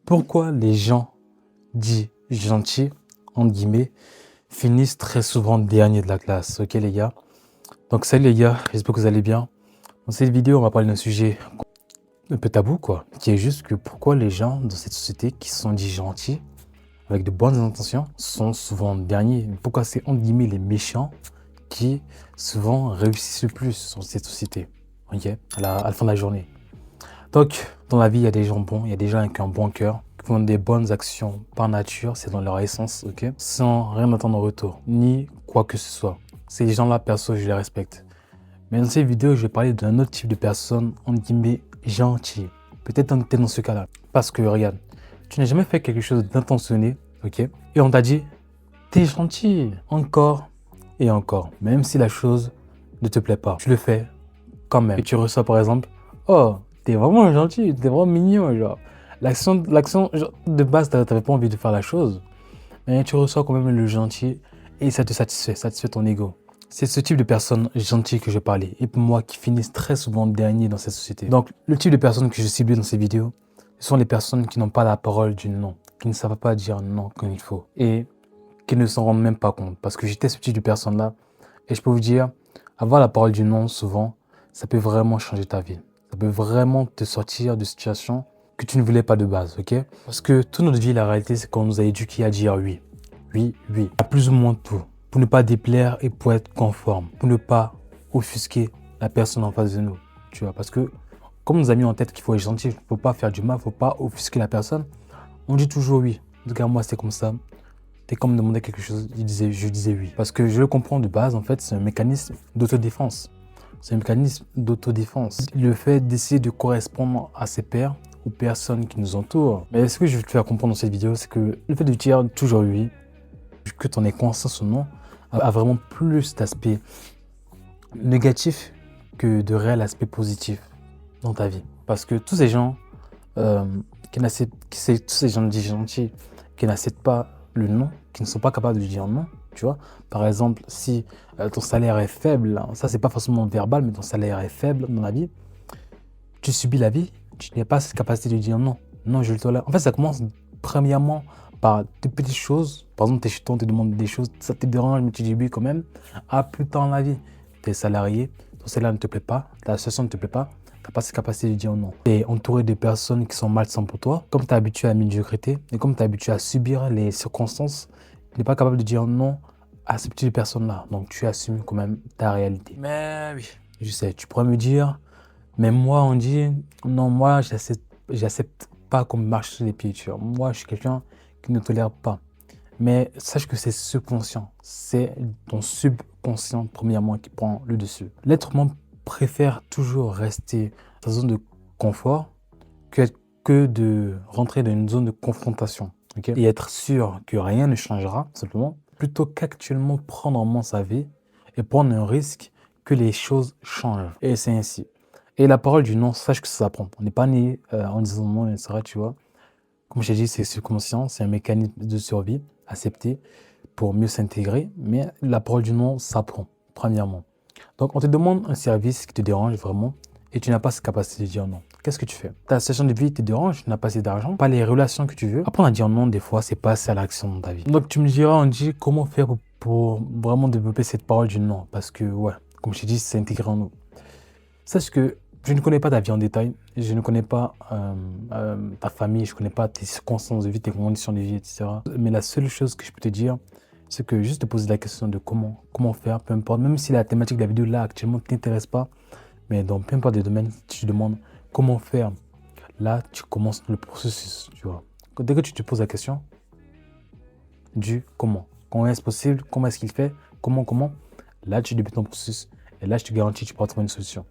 Pourquoi les gens dits gentils, entre guillemets, finissent très souvent dernier de la classe? Ok les gars? Donc salut les gars, j'espère que vous allez bien. Dans cette vidéo, on va parler d'un sujet un peu tabou quoi, qui est juste que pourquoi les gens dans cette société qui sont dits gentils, avec de bonnes intentions, sont souvent derniers. Pourquoi c'est entre guillemets les méchants qui souvent réussissent le plus dans cette société, ok, à la fin de la journée. Donc, dans la vie, il y a des gens bons, il y a des gens avec un bon cœur, qui font des bonnes actions par nature, c'est dans leur essence, ok, sans rien attendre en retour, ni quoi que ce soit. Ces gens-là, perso, je les respecte. Mais dans cette vidéo, je vais parler d'un autre type de personne, entre guillemets, gentil. Peut-être tu es dans ce cas-là. Parce que, regarde, tu n'as jamais fait quelque chose d'intentionné, ok, et on t'a dit, t'es gentil, encore et encore, même si la chose ne te plaît pas. Tu le fais quand même. Et tu reçois par exemple, oh, t'es vraiment gentil, t'es vraiment mignon, genre. L'action de base, t'avais pas envie de faire la chose, mais tu reçois quand même le gentil et ça te satisfait ton ego. C'est ce type de personnes gentilles que je parlais, et pour moi qui finissent très souvent dernier dans cette société. Donc, le type de personnes que je ciblais dans ces vidéos, ce sont les personnes qui n'ont pas la parole du non, qui ne savent pas dire non quand il faut, et qui ne s'en rendent même pas compte. Parce que j'étais ce type de personne-là, et je peux vous dire, avoir la parole du non, souvent, ça peut vraiment changer ta vie. Ça peut vraiment te sortir de situations que tu ne voulais pas de base, ok? Parce que toute notre vie, la réalité, c'est qu'on nous a éduqués à dire oui. Oui, oui. À plus ou moins tout. Pour ne pas déplaire et pour être conforme. Pour ne pas offusquer la personne en face de nous. Tu vois, parce que comme on nous a mis en tête qu'il faut être gentil, il ne faut pas faire du mal, il ne faut pas offusquer la personne, on dit toujours oui. En tout cas, moi, c'était comme ça. Dès qu'on me demandait quelque chose, je disais oui. Parce que je le comprends de base, en fait, c'est un mécanisme d'autodéfense. C'est un mécanisme d'autodéfense. Le fait d'essayer de correspondre à ses pairs, aux personnes qui nous entourent. Mais ce que je veux te faire comprendre dans cette vidéo, c'est que le fait de dire toujours oui, que tu en aies conscience ou non, a vraiment plus d'aspects négatifs que de réels aspects positifs dans ta vie. Parce que tous ces gens tous ces gens dits gentils qui n'acceptent pas le non, qui ne sont pas capables de dire non, tu vois. Par exemple, si ton salaire est faible, ça c'est pas forcément verbal, mais ton salaire est faible dans la vie, tu subis la vie, tu n'as pas cette capacité de dire non. Non, je le tolère. En fait, ça commence premièrement par des petites choses. Par exemple, tu es chez toi, on te demande des choses, ça te dérange, mais tu dis oui quand même. À plus tard dans la vie, tu es salarié, ton salaire ne te plaît pas, ta situation ne te plaît pas, tu n'as pas cette capacité de dire non. Tu es entouré de personnes qui sont malsaines pour toi. Comme tu es habitué à la médiocrité et comme tu es habitué à subir les circonstances, tu n'es pas capable de dire non à ces petites personnes-là. Donc, tu assumes quand même ta réalité. Mais oui, je sais, tu pourrais me dire, mais moi, on dit, non, moi, j'accepte pas qu'on me marche sur les pieds, tu vois. Moi, je suis quelqu'un qui ne tolère pas. Mais sache que c'est subconscient. C'est ton subconscient, premièrement, qui prend le dessus. L'être humain préfère toujours rester dans sa zone de confort que de rentrer dans une zone de confrontation. Okay? Et être sûr que rien ne changera, simplement, plutôt qu'actuellement prendre en main sa vie et prendre un risque que les choses changent. Et c'est ainsi. Et la parole du non, sache que ça s'apprend. On n'est pas né en disant non, etc. Tu vois. Comme je t'ai dit, c'est subconscient, c'est un mécanisme de survie accepté pour mieux s'intégrer. Mais la parole du non s'apprend, premièrement. Donc, on te demande un service qui te dérange vraiment et tu n'as pas cette capacité de dire non. Qu'est-ce que tu fais? Ta situation de vie te dérange, tu n'as pas assez d'argent, pas les relations que tu veux. Apprendre à dire non, des fois, c'est passer à l'action dans ta vie. Donc, tu me diras, on dit, comment faire pour vraiment développer cette parole du non? Parce que, ouais, comme je t'ai dit, c'est intégré en nous. Sache que je ne connais pas ta vie en détail, je ne connais pas ta famille, je ne connais pas tes circonstances de vie, tes conditions de vie, etc. Mais la seule chose que je peux te dire, c'est que juste te poser la question de comment faire, peu importe, même si la thématique de la vidéo là actuellement ne t'intéresse pas, mais dans peu importe les domaines, tu te demandes comment faire, là tu commences le processus, tu vois. Dès que tu te poses la question du comment est-ce possible, comment est-ce qu'il fait, comment, là tu débutes ton processus et là je te garantis tu pourras trouver une solution.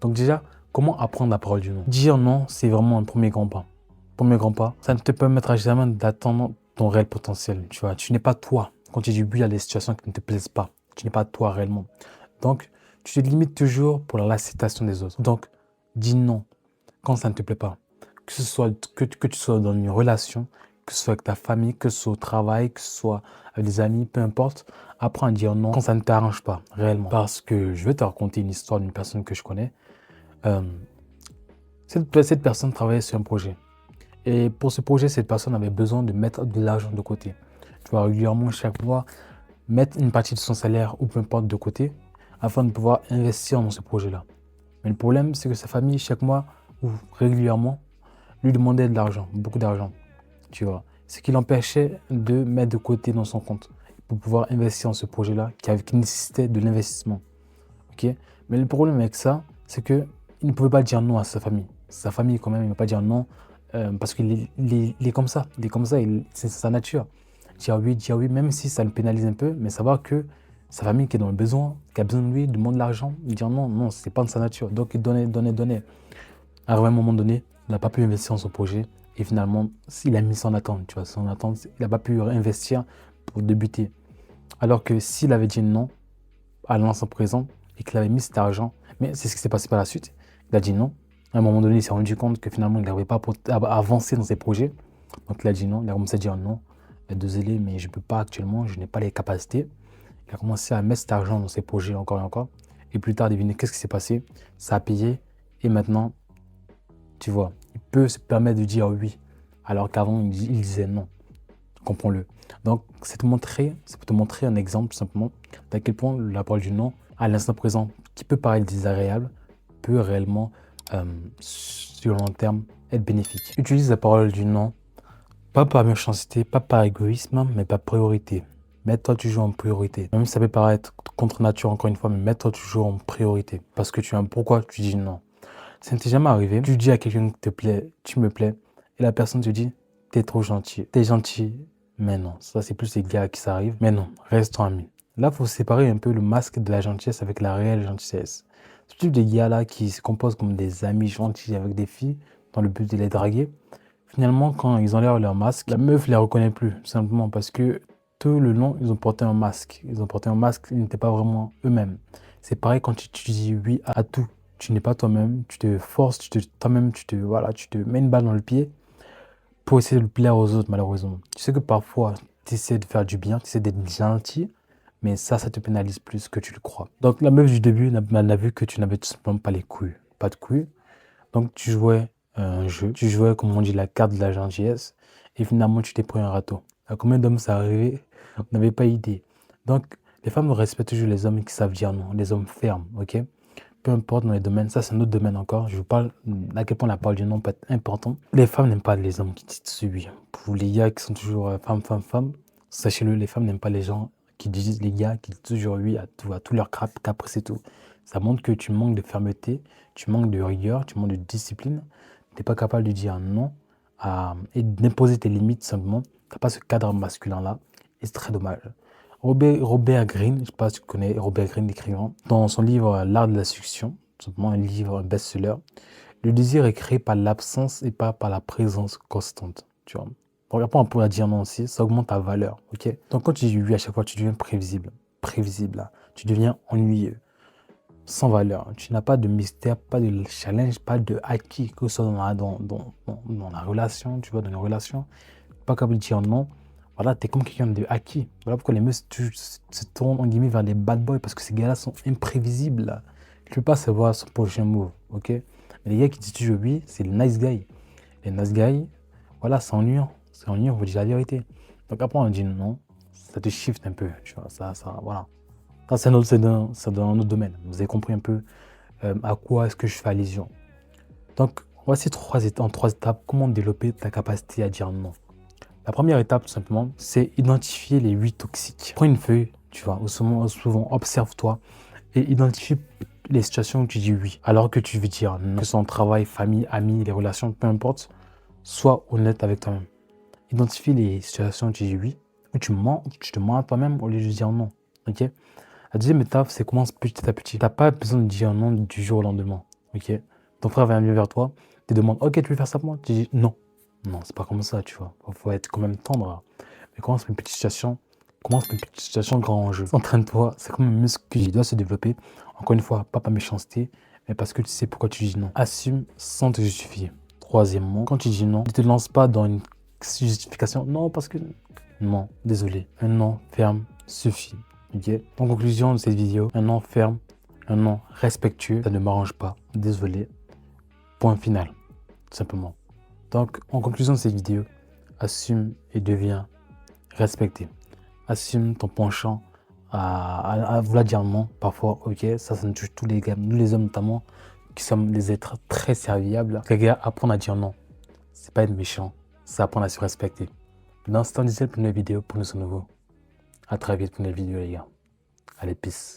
Donc déjà, comment apprendre la parole du non? Dire non, c'est vraiment un premier grand pas. Premier grand pas, ça ne te permettra jamais d'atteindre ton réel potentiel. Tu vois, tu n'es pas toi. Quand tu dis oui à des situations qui ne te plaisent pas, tu n'es pas toi réellement. Donc, tu te limites toujours pour l'acceptation des autres. Donc, dis non quand ça ne te plaît pas. Que tu sois dans une relation, que ce soit avec ta famille, que ce soit au travail, que ce soit avec des amis, peu importe. Apprends à dire non quand ça ne t'arrange pas réellement. Parce que je vais te raconter une histoire d'une personne que je connais. Cette personne travaillait sur un projet Et pour ce projet, cette personne avait besoin de mettre de l'argent de côté. Tu vois, régulièrement, chaque mois, mettre une partie de son salaire ou peu importe de côté afin de pouvoir investir dans ce projet-là. Mais le problème, c'est que sa famille, chaque mois ou régulièrement, lui demandait de l'argent, beaucoup d'argent. Tu vois, ce qui l'empêchait de mettre de côté dans son compte pour pouvoir investir dans ce projet-là qui nécessitait de l'investissement. Ok. Mais le problème avec ça, c'est qu'il ne pouvait pas dire non à sa famille. Sa famille, quand même, il ne va pas dire non parce qu'il est comme ça. Il est comme ça, c'est sa nature. Dire oui, même si ça le pénalise un peu, mais savoir que sa famille qui est dans le besoin, qui a besoin de lui, demande de l'argent, dire non, non, c'est pas de sa nature. Donc il donnait. À un moment donné, il n'a pas pu investir dans son projet et finalement, il a mis son attente. Tu vois, son attente, il n'a pas pu investir pour débuter. Alors que s'il avait dit non à l'instant présent et qu'il avait mis cet argent, mais c'est ce qui s'est passé par la suite, il a dit non. À un moment donné, il s'est rendu compte que finalement, il n'arrivait pas à avancer dans ses projets. Donc il a dit non, il a commencé à dire non. Désolé, mais je ne peux pas actuellement, je n'ai pas les capacités. Il a commencé à mettre cet argent dans ses projets encore et encore. Et plus tard, devinez qu'est-ce qui s'est passé? Ça a payé. Et maintenant, tu vois, il peut se permettre de dire oui. Alors qu'avant, il disait non. Comprends-le. Donc, c'est pour te montrer un exemple, tout simplement, d'à quel point la parole du non, à l'instant présent, qui peut paraître désagréable, peut réellement, sur le long terme, être bénéfique. Utilise la parole du non, pas par méchanceté, pas par égoïsme, mais par priorité. Mets-toi toujours en priorité. Même si ça peut paraître contre nature, encore une fois, mais mets-toi toujours en priorité. Parce que tu as un pourquoi tu dis non. Ça ne t'est jamais arrivé. Tu dis à quelqu'un qui te plaît, tu me plais, et la personne te dit, t'es trop gentil. T'es gentil, mais non. Ça, c'est plus les gars qui s'arrivent. Mais non, restons amis. Là, il faut séparer un peu le masque de la gentillesse avec la réelle gentillesse. Ce type de gars-là qui se composent comme des amis gentils avec des filles, dans le but de les draguer, finalement, quand ils enlèvent leur masque, la meuf ne les reconnaît plus, simplement parce que tout le long, ils ont porté un masque. Ils ont porté un masque, ils n'étaient pas vraiment eux-mêmes. C'est pareil quand tu dis oui à tout. Tu n'es pas toi-même, tu te forces, toi-même, tu te mets une balle dans le pied pour essayer de plaire aux autres, malheureusement. Tu sais que parfois, tu essaies de faire du bien, tu essaies d'être gentil, mais ça te pénalise plus que tu le crois. Donc, la meuf du début n'a vu que tu n'avais tout simplement pas les couilles. Pas de couilles. Donc, tu jouais un jeu, tu jouais, comme on dit, la carte de la gentillesse, et finalement, tu t'es pris un râteau. À combien d'hommes ça arrivé? On n'avait pas idée. Donc, les femmes respectent toujours les hommes qui savent dire non, les hommes fermes, ok? Peu importe dans les domaines, ça c'est un autre domaine encore. Je vous parle à quel point la parole du non peut être important. Les femmes n'aiment pas les hommes qui disent oui. Pour les gars qui sont toujours femme, sachez-le, les femmes n'aiment pas les gens qui disent, les gars qui disent toujours oui à tout, leur caprice et tout. Ça montre que tu manques de fermeté, tu manques de rigueur, tu manques de discipline. Tu n'es pas capable de dire non et d'imposer tes limites simplement. Tu n'as pas ce cadre masculin-là et c'est très dommage. Robert Greene, je ne sais pas si tu connais Robert Greene, l'écrivain, dans son livre L'art de la séduction, tout simplement un livre, un best-seller, le désir est créé par l'absence et pas par la présence constante. Tu vois. Donc après, on pourrait dire non aussi, ça augmente ta valeur. Ok. Donc quand tu dis oui à chaque fois, tu deviens prévisible. Prévisible, là. Tu deviens ennuyeux, sans valeur. Tu n'as pas de mystère, pas de challenge, pas de acquis, que ce soit dans la relation, tu vois, dans une relation. Pas capable de dire non. Voilà, t'es comme quelqu'un de acquis. Voilà pourquoi les meufs se tournent en guillemets vers les bad boys parce que ces gars-là sont imprévisibles. Là. Tu ne peux pas savoir son prochain move, ok? Mais les gars qui disent toujours oui, c'est le nice guy. Les nice guys, voilà, c'est ennuyant. C'est ennuyant, on vous dit la vérité. Donc après, on dit non, ça te shift un peu, tu vois, voilà. Ça, c'est dans un autre domaine. Vous avez compris un peu à quoi est-ce que je fais allusion. Donc, voici en trois étapes, comment développer ta capacité à dire non. La première étape, tout simplement, c'est identifier les 8 toxiques. Prends une feuille, tu vois, ou souvent observe-toi et identifie les situations où tu dis oui, alors que tu veux dire non. Que ce soit en travail, famille, amis, les relations, peu importe, sois honnête avec toi-même. Identifie les situations où tu dis oui, où tu te mens à toi-même au lieu de dire non. Ok? La deuxième étape, c'est commence petit à petit. Tu n'as pas besoin de dire non du jour au lendemain. Ok? Ton frère vient vers toi, te demande, ok, tu veux faire ça pour moi? Tu dis non. Non, c'est pas comme ça, tu vois. Il faut être quand même tendre. Mais commence par une petite situation. Commence par une petite situation grand enjeu. Entraîne-toi. C'est comme un muscle qui doit se développer. Encore une fois, pas par méchanceté, mais parce que tu sais pourquoi tu dis non. Assume sans te justifier. Troisièmement, quand tu dis non, ne te lance pas dans une justification. Non, parce que... Non, désolé. Un non ferme suffit. Ok? En conclusion de cette vidéo, un non ferme, un non respectueux, ça ne m'arrange pas. Désolé. Point final. Tout simplement. Donc, en conclusion de cette vidéo, assume et deviens respecté. Assume ton penchant à vouloir dire non. Parfois, ok, ça nous touche tous les gars, nous les hommes notamment, qui sommes des êtres très serviables. Les gars, apprendre à dire non, c'est pas être méchant, c'est apprendre à se respecter. Dans ce temps, disait pour une vidéo, pour nous, c'est nouveau. À très vite pour une vidéo, les gars. Allez, peace.